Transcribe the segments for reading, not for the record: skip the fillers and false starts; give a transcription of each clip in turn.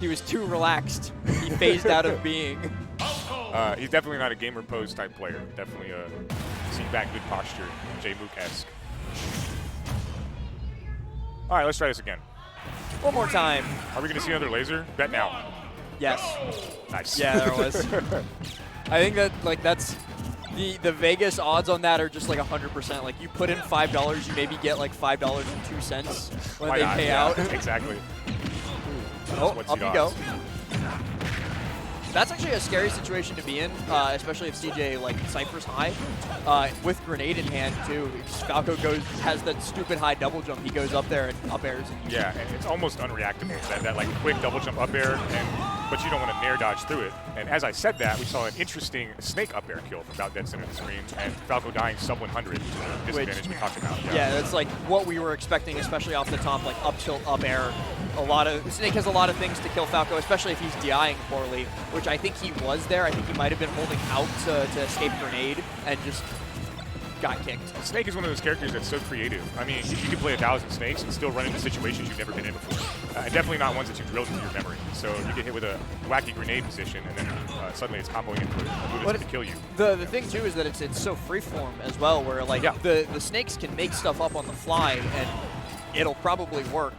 He was too relaxed. He phased out of being. He's definitely not a gamer pose type player. Definitely a seat back, good posture, J-Mook-esque. All right, let's try this again. One more time. Are we going to see another laser? Bet now. Yes. Nice. Yeah, there was. I think that that's the Vegas odds on that are just like 100%. Like you put in $5, you maybe get like $5.02 when they pay out. Exactly. Oh, up you go. That's actually a scary situation to be in, especially if CJ like ciphers high with grenade in hand too. Falco has that stupid high double jump. He goes up there and up airs. And yeah, and it's almost unreactable. That like quick double jump up air, but you don't want to nair dodge through it. And as I said that, we saw an interesting snake up air kill from about dead center of the screen, and Falco dying sub 100, which is a disadvantage we talked about. Yeah, that's like what we were expecting, especially off the top, like up tilt, up air. Snake has a lot of things to kill Falco, especially if he's DIing poorly, which I think he was there. I think he might have been holding out to escape grenade and just got kicked. Snake is one of those characters that's so creative. I mean, you can play 1,000 snakes and still run into situations you've never been in before. And definitely not ones that you drilled into your memory. So you get hit with a wacky grenade position, and then suddenly it's comboing into a move to kill you. The thing too is that it's so freeform as well, where like the snakes can make stuff up on the fly, and it'll probably work.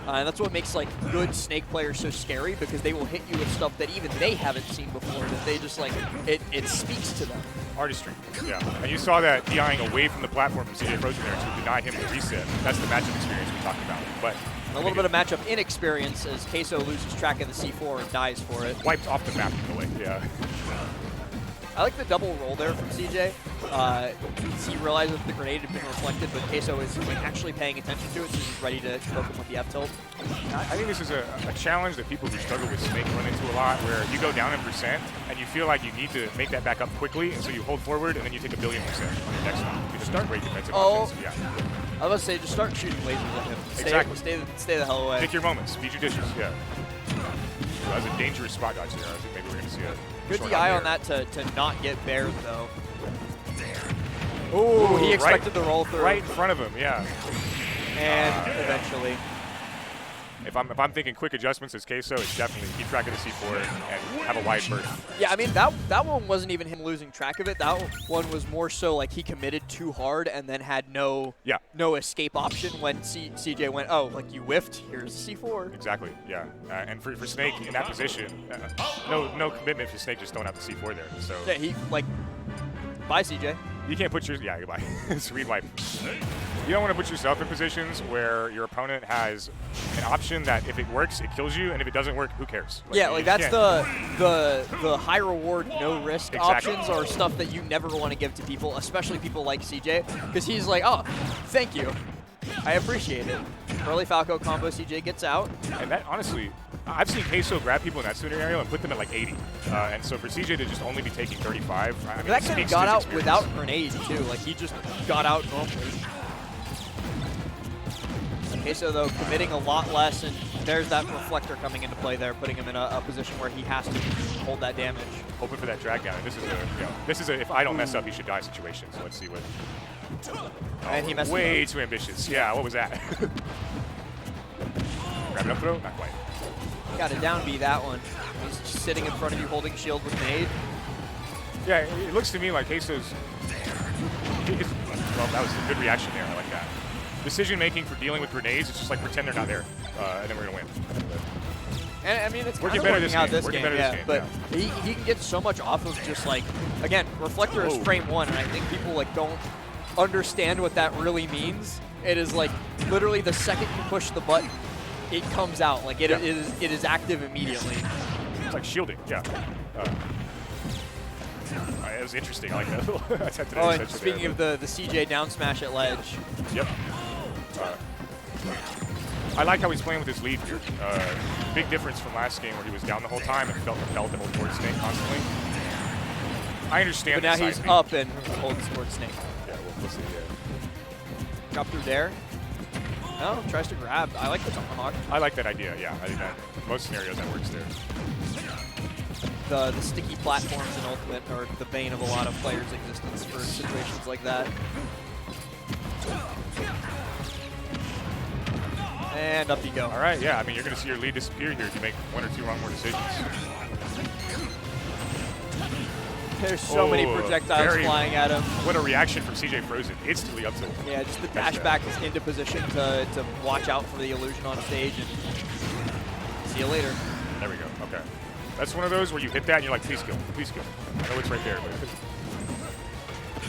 And that's what makes like good snake players so scary, because they will hit you with stuff that even they haven't seen before, that they just like, it speaks to them. Artistry, yeah. And you saw that DIing away from the platform from CJFrozen there to deny him the reset. That's the matchup experience we talked about. But a little bit of matchup inexperience as Queso loses track of the C4 and dies for it. Wiped off the map in a way, yeah. I like the double roll there from CJ. He realizes the grenade had been reflected, but Queso is actually paying attention to it, so he's ready to poke him with the F-tilt. I think this is a challenge that people who struggle with Snake run into a lot, where you go down in percent, and you feel like you need to make that back up quickly, and so you hold forward, and then you take 1,000,000,000% on your next one. You just start great defensive options. Yeah. I was about to say, just start shooting lasers at him. Exactly. Stay the hell away. Pick your moments. Be judicious, yeah. So that was a dangerous spot dodge there. I think maybe we're going to see a good DI on that to not get bared, though. Oh, he expected the roll through. Right in front of him, yeah. And eventually. If I'm thinking quick adjustments as Queso, it's definitely keep track of the C4 and have a wide berth. Yeah, I mean, that one wasn't even him losing track of it. That one was more so like he committed too hard and then had no escape option when CJ went, oh, like you whiffed, here's the C4. Exactly, yeah. And for Snake in that position, no commitment for Snake just throwing out the C4 there. So yeah, he, like, bye, CJ. You can't put yeah, goodbye. It's read wipe. You don't want to put yourself in positions where your opponent has an option that if it works, it kills you, and if it doesn't work, who cares? Like, yeah, like that's the high reward, no risk options are stuff that you never want to give to people, especially people like CJ, because he's like, oh, thank you. I appreciate it. Early Falco combo, CJ gets out. And that, honestly, I've seen Queso grab people in that scenario and put them at like 80. And so for CJ to just only be taking 35, I mean, that guy got out without grenades too. Like he just got out normally. Queso though committing a lot less, and there's that reflector coming into play there, putting him in a position where he has to hold that damage. Hoping for that drag down. And this is a if I don't mess up, he should die situation. So let's see what. And he messed way too ambitious. Yeah, what was that? Grab it up throw? Not quite. Got to down B that one. He's just sitting in front of you holding shield with nade. Yeah, it looks to me like Queso's. Well, that was a good reaction there. I like that. Decision making for dealing with grenades, it's just like pretend they're not there, and then we're going to win. And I mean, it's working better this game, yeah, but he can get so much off of just like, again, reflector is frame one, and I think people like don't understand what that really means. It is like literally the second you push the button, it comes out. Like it is active immediately. It's like shielding, yeah. It was interesting. I like that. Oh, and speaking of the CJ down smash at ledge. Yep. I like how he's playing with his lead here. Big difference from last game where he was down the whole time and felt compelled to hold towards Snake constantly. I understand. But now he's up and holds towards Snake. Yeah, we'll see. Drop through there. No, tries to grab. I like the tomahawk. I like that idea. Yeah, I think that most scenarios that works there. The sticky platforms in Ultimate are the bane of a lot of players' existence for situations like that. And up you go. All right, yeah. I mean, you're going to see your lead disappear here if you make 1 or 2 wrong more decisions. There's so many projectiles flying at him. What a reaction from CJFrozen. Instantly up to him. Yeah, just the dash back into position to watch out for the illusion on stage. And see you later. There we go. Okay. That's one of those where you hit that and you're like, please kill. Please kill. I know it's right there, but...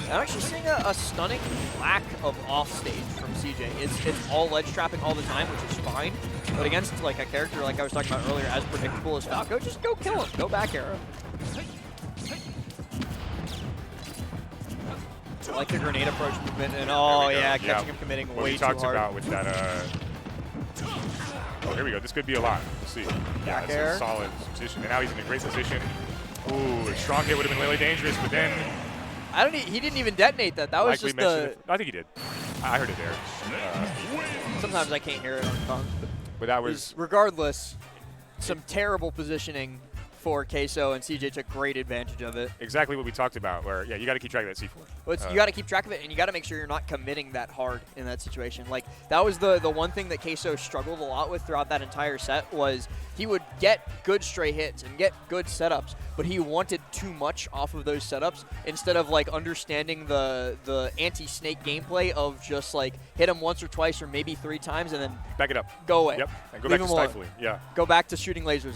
I'm actually seeing a stunning lack of offstage from CJ. It's all ledge trapping all the time, which is fine. But against like a character like I was talking about earlier, as predictable as Falco, just go kill him. Go back arrow. I like the grenade approach movement, and catching him committing what way we too hard. talked about with that. Oh, here we go. This could be a lot. We'll see. Yeah, it's a solid position, and now he's in a great position. Ooh, a strong hit would have been really dangerous, but then. He didn't even detonate that. That was just the. I think he did. I heard it there. Sometimes I can't hear it on phone. But that was. Regardless, some terrible positioning for Queso, and CJ took great advantage of it. Exactly what we talked about, where, yeah, you got to keep track of that C4. Well, you got to keep track of it, and you got to make sure you're not committing that hard in that situation. Like, that was the one thing that Queso struggled a lot with throughout that entire set was he would get good stray hits and get good setups, but he wanted too much off of those setups instead of, like, understanding the anti-snake gameplay of just, like, hit him once or twice or maybe 3 times and then back it up. Go away. Yep, and go back to stifling. Yeah. Go back to shooting lasers